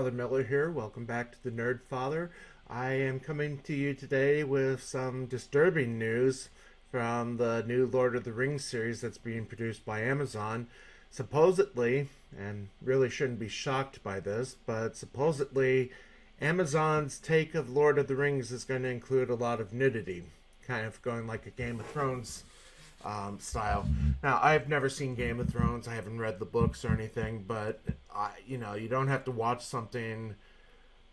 Father Miller here. Welcome back to the Nerd Father. I am coming to you today with some disturbing news from the new Lord of the Rings series that's being produced by Amazon. Supposedly, and really shouldn't be shocked by this, but supposedly Amazon's take of Lord of the Rings is going to include a lot of nudity, kind of going like a Game of Thrones style. Now, I've never seen Game of Thrones. I haven't read the books or anything, but you don't have to watch something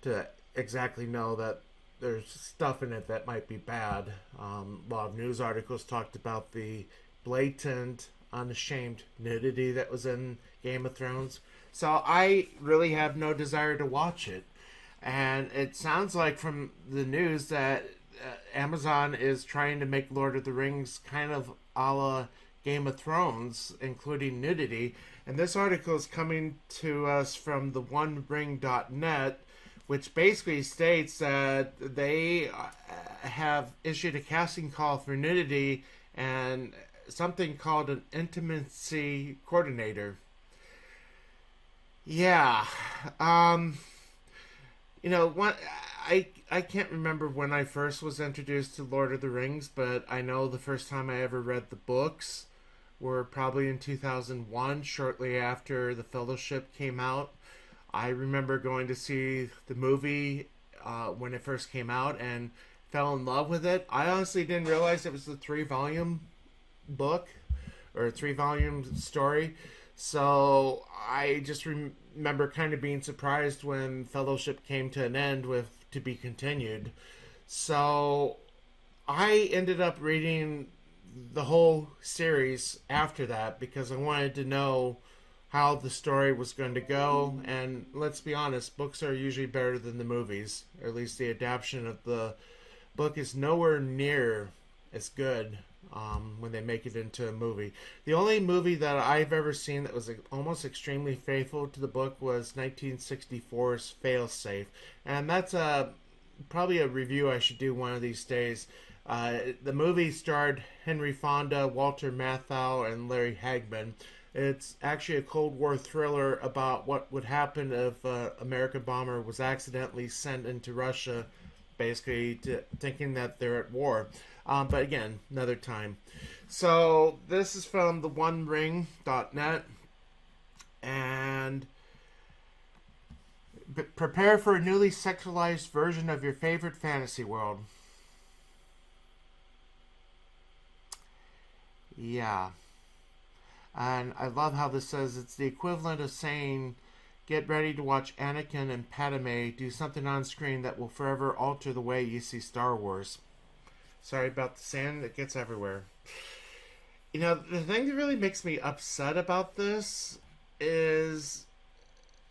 to exactly know that there's stuff in it that might be bad. A lot of news articles talked about the blatant, unashamed nudity that was in Game of Thrones. So I really have no desire to watch it. And it sounds like from the news that Amazon is trying to make Lord of the Rings kind of a la Game of Thrones, including nudity. And this article is coming to us from the OneRing.net, which basically states that they have issued a casting call for nudity and something called an intimacy coordinator. Yeah. What I can't remember when I first was introduced to Lord of the Rings, but I know the first time I ever read the books were probably in 2001, shortly after The Fellowship came out. I remember going to see the movie when it first came out and fell in love with it. I honestly didn't realize it was a 3-volume book or a 3-volume story. So I just remember kind of being surprised when Fellowship came to an end with to be continued. So I ended up reading the whole series after that because I wanted to know how the story was going to go. And let's be honest, books are usually better than the movies. Or at least the adaptation of the book is nowhere near as good when they make it into a movie. The only movie that I've ever seen that was almost extremely faithful to the book was 1964's Failsafe, and that's probably a review I should do one of these days. The movie starred Henry Fonda, Walter Matthau, and Larry Hagman. It's actually a Cold War thriller about what would happen if an American bomber was accidentally sent into Russia, basically thinking that they're at war. But again, another time. So this is from the OneRing.net, and prepare for a newly sexualized version of your favorite fantasy world. Yeah. And I love how this says it's the equivalent of saying, get ready to watch Anakin and Padme do something on screen that will forever alter the way you see Star Wars. Sorry about the sand that gets everywhere. The thing that really makes me upset about this is,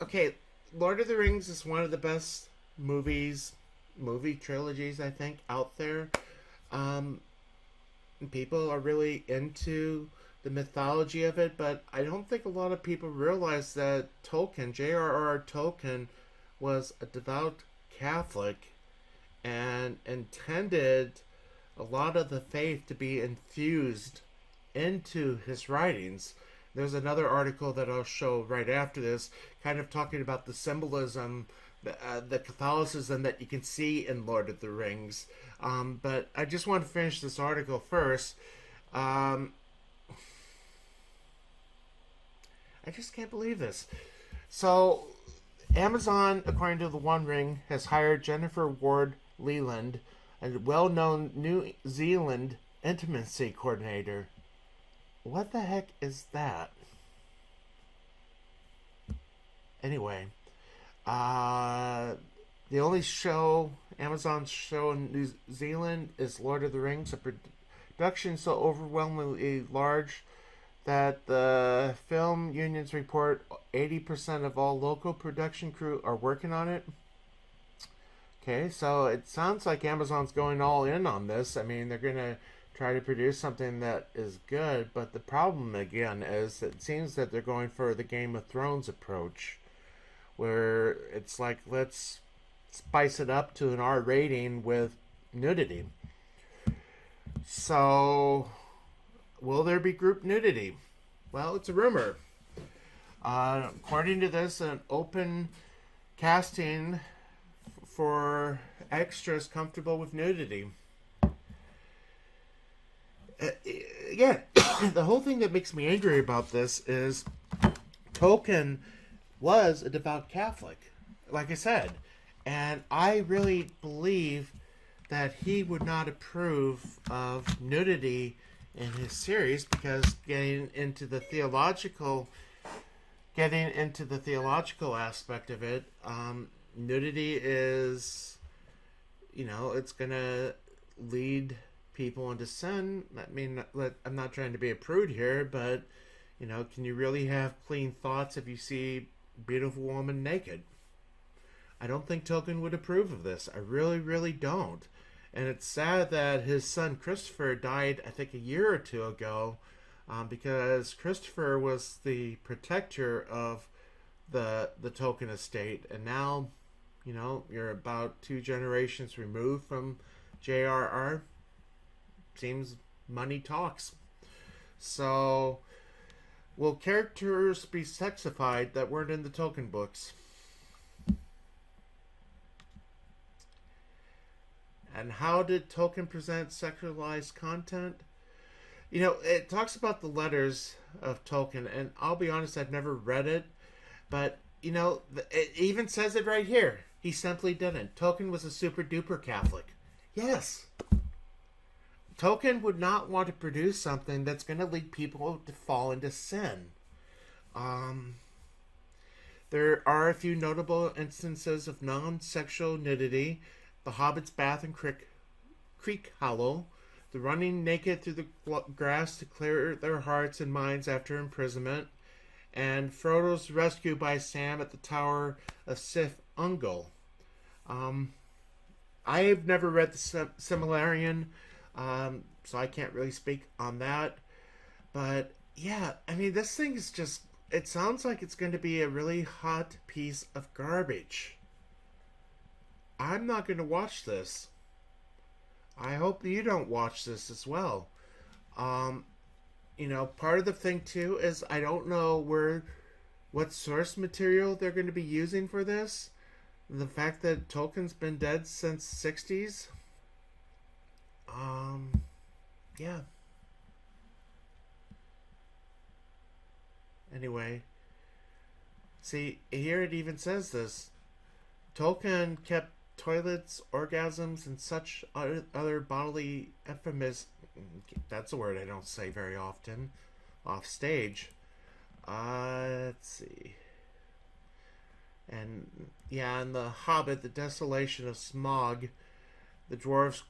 okay, Lord of the Rings is one of the best movie trilogies, I think, out there. People are really into the mythology of it, but I don't think a lot of people realize that Tolkien, JRR Tolkien, was a devout Catholic and intended a lot of the faith to be infused into his writings. There's another article that I'll show right after this, kind of talking about the symbolism, the Catholicism that you can see in Lord of the Rings. But I just want to finish this article first. I just can't believe this. So, Amazon, according to the One Ring, has hired Jennifer Ward Leland, a well-known New Zealand intimacy coordinator. What the heck is that? Anyway, the only show, Amazon's show in New Zealand is Lord of the Rings, a production so overwhelmingly large that the film unions report 80% of all local production crew are working on it. Okay, so it sounds like Amazon's going all in on this. I mean, they're going to try to produce something that is good, but the problem, again, is it seems that they're going for the Game of Thrones approach, where it's like, let's spice it up to an R rating with nudity. So, will there be group nudity? Well, it's a rumor. According to this, an open casting for extras comfortable with nudity. Again, the whole thing that makes me angry about this is Tolkien was a devout Catholic, like I said, and I really believe that he would not approve of nudity in his series, because getting into the theological aspect of it, nudity is, it's gonna lead people into sin. I mean, I'm not trying to be a prude here, but can you really have clean thoughts if you see a beautiful woman naked? I don't think Tolkien would approve of this. I really, really don't. And it's sad that his son Christopher died, I think, a year or two ago, because Christopher was the protector of the Tolkien estate, and now, you're about 2 generations removed from JRR. Seems money talks. So, will characters be sexified that weren't in the Tolkien books? And how did Tolkien present sexualized content? It talks about the letters of Tolkien, and I'll be honest, I've never read it, but, it even says it right here. He simply didn't. Tolkien was a super duper Catholic. Yes. Tolkien would not want to produce something that's going to lead people to fall into sin. There are a few notable instances of non-sexual nudity. The Hobbit's bath in Creek Hollow, the running naked through the grass to clear their hearts and minds after imprisonment, and Frodo's rescue by Sam at the Tower of Sif Ungol. I have never read the Silmarillion, so I can't really speak on that. But yeah, I mean, this thing is just, it sounds like it's going to be a really hot piece of garbage. I'm not going to watch this. I hope you don't watch this as well. Part of the thing too is I don't know what source material they're going to be using for this. The fact that Tolkien's been dead since 60s. Yeah. Anyway. See, here it even says this. Tolkien kept toilets, orgasms, and such other bodily euphemisms, that's a word I don't say very often, off stage. Let's see. And yeah, in The Hobbit, the desolation of Smaug, the dwarves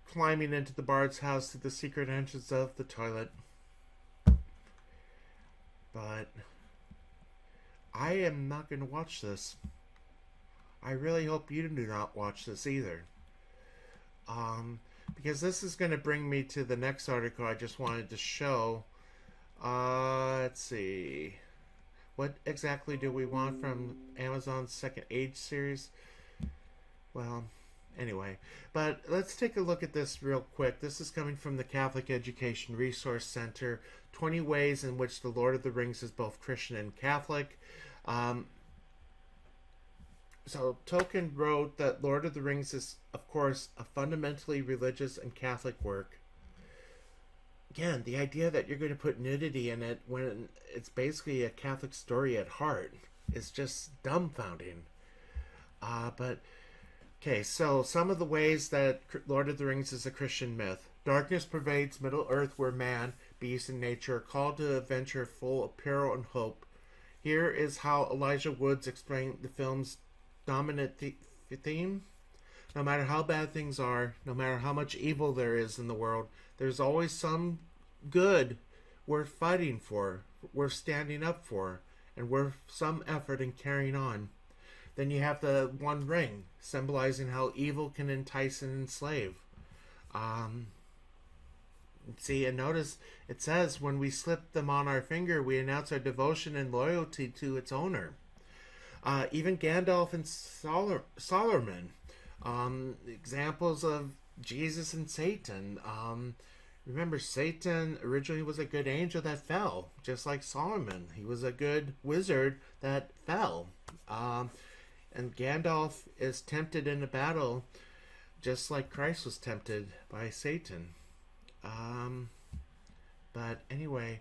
climbing into the bard's house through the secret entrance of the toilet. But I am not going to watch this. I really hope you do not watch this either. Because this is going to bring me to the next article I just wanted to show. Let's see. What exactly do we want from Amazon's Second Age series? Well, anyway. But let's take a look at this real quick. This is coming from the Catholic Education Resource Center. 20 ways in which the Lord of the Rings is both Christian and Catholic. So Tolkien wrote that Lord of the Rings is, of course, a fundamentally religious and Catholic work. Again, the idea that you're going to put nudity in it when it's basically a Catholic story at heart is just dumbfounding. But, okay, so some of the ways that Lord of the Rings is a Christian myth. Darkness pervades Middle Earth where man, beast, and nature are called to a venture full of peril and hope. Here is how Elijah Woods explained the film's dominant theme. No matter how bad things are, no matter how much evil there is in the world, there's always some good worth fighting for, worth standing up for, and worth some effort in carrying on. Then you have the One Ring, symbolizing how evil can entice and enslave. See, and notice it says, when we slip them on our finger, we announce our devotion and loyalty to its owner. Even Gandalf and Saruman, examples of Jesus and Satan. Remember, Satan originally was a good angel that fell, just like Solomon. He was a good wizard that fell. And Gandalf is tempted in a battle just like Christ was tempted by Satan. But anyway,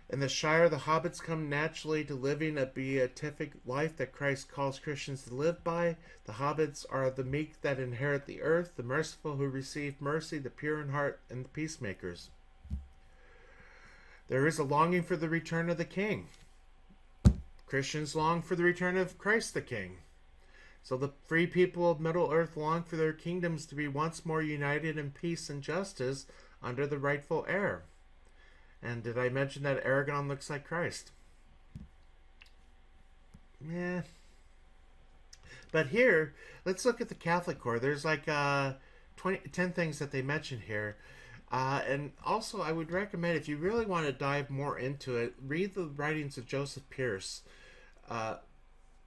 in the Shire, the hobbits come naturally to living a beatific life that Christ calls Christians to live by. The hobbits are the meek that inherit the earth, the merciful who receive mercy, the pure in heart, and the peacemakers. There is a longing for the return of the King. Christians long for the return of Christ the King. So the free people of Middle-earth long for their kingdoms to be once more united in peace and justice under the rightful heir. And did I mention that Aragorn looks like Christ? Yeah. But here, let's look at the Catholic core. There's like 10 things that they mention here. And also, I would recommend, if you really want to dive more into it, read the writings of Joseph Pearce.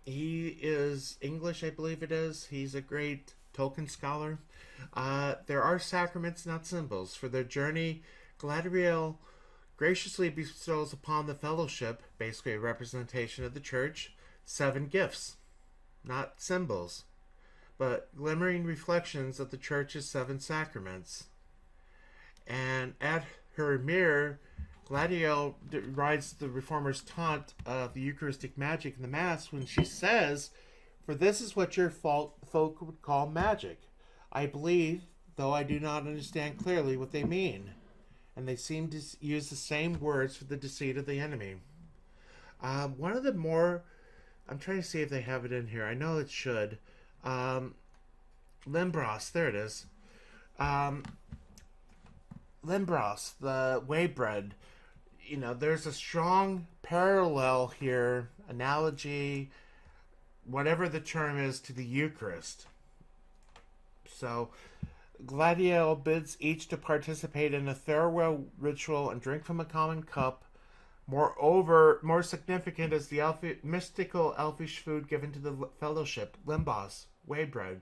He is English, I believe it is. He's a great Tolkien scholar. There are sacraments, not symbols. For their journey, Galadriel graciously bestows upon the fellowship, basically a representation of the church, 7 gifts, not symbols, but glimmering reflections of the church's 7 sacraments. And at her mirror, Galadriel rides the Reformers' taunt of the Eucharistic magic in the Mass when she says, "For this is what your folk would call magic. I believe, though I do not understand clearly what they mean." And they seem to use the same words for the deceit of the enemy. One of the more... I'm trying to see if they have it in here. I know it should. Limbros, there it is. Limbros, the whey bread. You know, there's a strong parallel here, analogy, whatever the term is, to the Eucharist. So, Galadriel bids each to participate in a farewell ritual and drink from a common cup. Moreover, more significant is the mystical elfish food given to the fellowship, limbos, whey bread.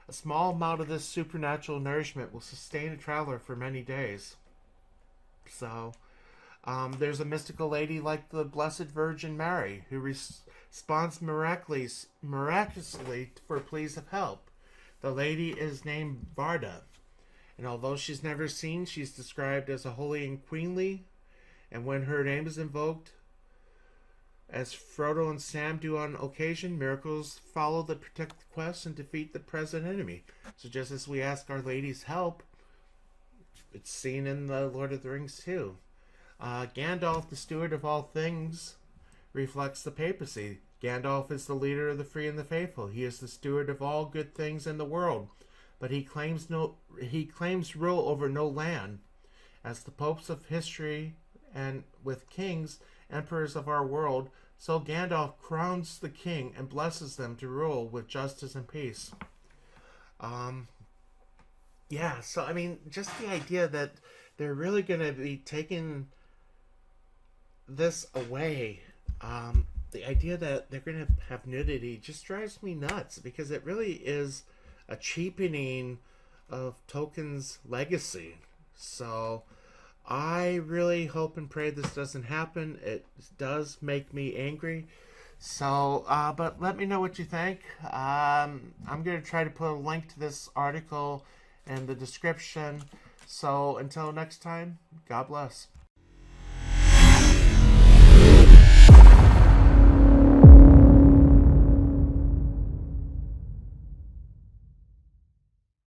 A small amount of this supernatural nourishment will sustain a traveler for many days. So, there's a mystical lady like the Blessed Virgin Mary who responds miraculously for pleas of help. The lady is named Varda, and although she's never seen, she's described as a holy and queenly, and when her name is invoked, as Frodo and Sam do on occasion, miracles follow that protect the quest and defeat the present enemy. So just as we ask Our Lady's help, it's seen in the Lord of the Rings too. Gandalf, the steward of all things, reflects the papacy. Gandalf is the leader of the free and the faithful. He is the steward of all good things in the world, but he claims rule over no land. As the popes of history and with kings, emperors of our world, so Gandalf crowns the king and blesses them to rule with justice and peace. Yeah, so I mean, just the idea that they're really going to be taking this away, the idea that they're going to have nudity just drives me nuts, because it really is a cheapening of Tolkien's legacy. So I really hope and pray this doesn't happen. It does make me angry. So, but let me know what you think. I'm going to try to put a link to this article in the description. So until next time, God bless.